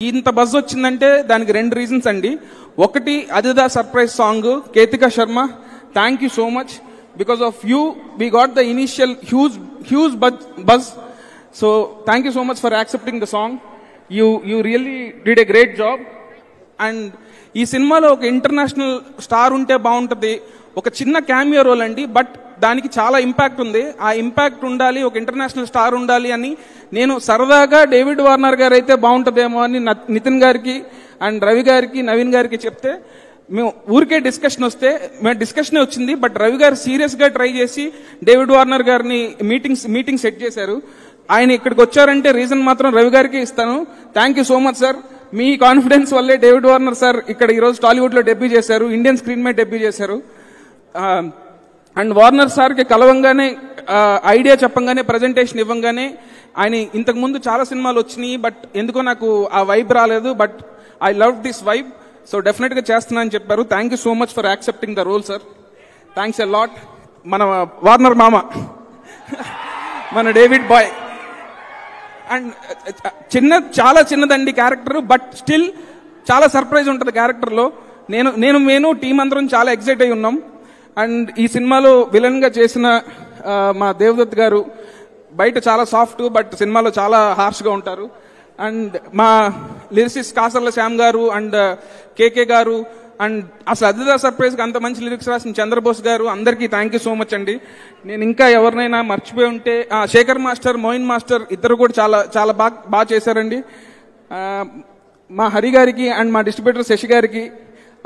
ఇంత బజ్ వచ్చిందంటే దానికి రెండు రీజన్స్ అండి. ఒకటి అదిదా surprise song Ketika Sharma, thank you so much. Because of you we got the initial huge buzz. So thank you so much for accepting the song. You really did a great job. And ఈ సినిమాలో ఒక international star ఉంటే బాగుంటుంది. ఒక చిన్న cameo role అండి, but దానికి చాలా ఇంపాక్ట్ ఉంది. ఆ ఇంపాక్ట్ ఉండాలి, ఒక ఇంటర్నేషనల్ స్టార్ ఉండాలి అని నేను సరదాగా డేవిడ్ వార్నర్ గారు అయితే బాగుంటుందేమో అని నితిన్ గారికి అండ్ రవి గారికి నవీన్ గారికి చెప్తే, మేము ఊరికే డిస్కషన్ వస్తే మేము డిస్కషనే వచ్చింది. బట్ రవి గారు సీరియస్ గా ట్రై చేసి డేవిడ్ వార్నర్ గారిని మీటింగ్ సెట్ చేశారు. ఆయన ఇక్కడికి వచ్చారంటే రీజన్ మాత్రం రవి గారికి ఇస్తాను. Thank you so much sir. Me confidence వల్లే డేవిడ్ వార్నర్ సార్ ఇక్కడ ఈరోజు టాలీవుడ్ లో డెబ్యూ చేశారు, ఇండియన్ స్క్రీన్ మీద డెబ్యూ చేశారు. అండ్ వార్నర్ సార్కి కలవంగానే ఐడియా చెప్పంగానే ప్రజెంటేషన్ ఇవ్వంగానే ఆయన ఇంతకు ముందు చాలా సినిమాలు వచ్చినాయి, బట్ ఎందుకో నాకు ఆ వైబ్ రాలేదు. But I love this vibe, so definite గా చేస్తున్నా అని చెప్పారు. Thank you so much for accepting the role sir. Thanks a lot. మన వార్నర్ మామ మన డేవిడ్ బాయ్. అండ్ చాలా చిన్నదండి క్యారెక్టర్, బట్ స్టిల్ చాలా సర్ప్రైజ్ ఉంటుంది క్యారెక్టర్ లో. నేను టీం అందరం చాలా ఎక్సైట్ అయి ఉన్నాం. అండ్ ఈ సినిమాలో విలన్ గా చేసిన మా దేవదత్ గారు బయట చాలా సాఫ్ట్, బట్ సినిమాలో చాలా హార్ష్ గా ఉంటారు. అండ్ మా లిరిసిస్ట్ కాసర్ల శ్యామ్ గారు అండ్ కేకే గారు అండ్ అసలు అదిదా సర్ప్రైజ్ కి అంత మంచి లిరిక్స్ రాసిన చంద్రబోస్ గారు, అందరికీ థ్యాంక్ యూ సో మచ్ అండి. నేను ఇంకా ఎవరినైనా మర్చిపోయి ఉంటే శేఖర్ మాస్టర్, మోయిన్ మాస్టర్ ఇద్దరు కూడా చాలా చాలా బాగా చేశారండి. మా హరి గారికి అండ్ మా డిస్ట్రిబ్యూటర్ శశి గారికి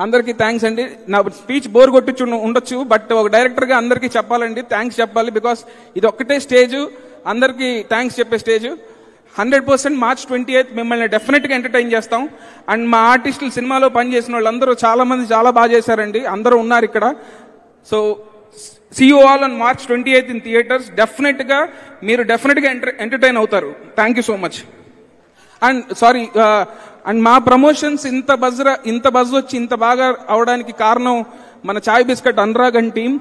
అందరికీ థ్యాంక్స్ అండి. నా స్పీచ్ బోర్ కొట్టించు ఉండొచ్చు, బట్ ఒక డైరెక్టర్ గా అందరికీ చెప్పాలండి, థ్యాంక్స్ చెప్పాలి. బికాస్ ఇది ఒక్కటే స్టేజ్, అందరికీ థ్యాంక్స్ చెప్పే స్టేజ్. 100% March 28 మిమ్మల్ని డెఫినెట్ గా ఎంటర్టైన్ చేస్తాం. అండ్ మా ఆర్టిస్టులు సినిమాలో పనిచేసిన వాళ్ళందరూ చాలా మంది చాలా బాగా చేశారండి, అందరూ ఉన్నారు ఇక్కడ. So see you all on March 28 in theatres. Definite గా మీరు డెఫినెట్ గా ఎంటర్టైన్ అవుతారు. Thank you so much. And sorry, and మా ప్రమోషన్స్ ఇంత బజ్ వచ్చి ఇంత బాగా అవడానికి కారణం మన chai biscuit Anurag and team,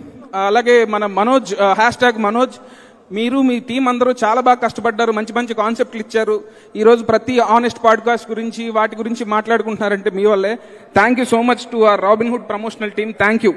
అలాగే మన మనోజ్ #మనోజ్. మీరు మీ టీం అందరూ చాలా బాగా కష్టపడ్డారు, మంచి మంచి కాన్సెప్ట్లు ఇచ్చారు. ఈ రోజు ప్రతి ఆనెస్ట్ పాడ్కాస్ట్ గురించి వాటి గురించి మాట్లాడుకుంటున్నారంటే మీ వల్లే. Thank you so much to our robin hood promotional team. Thank you.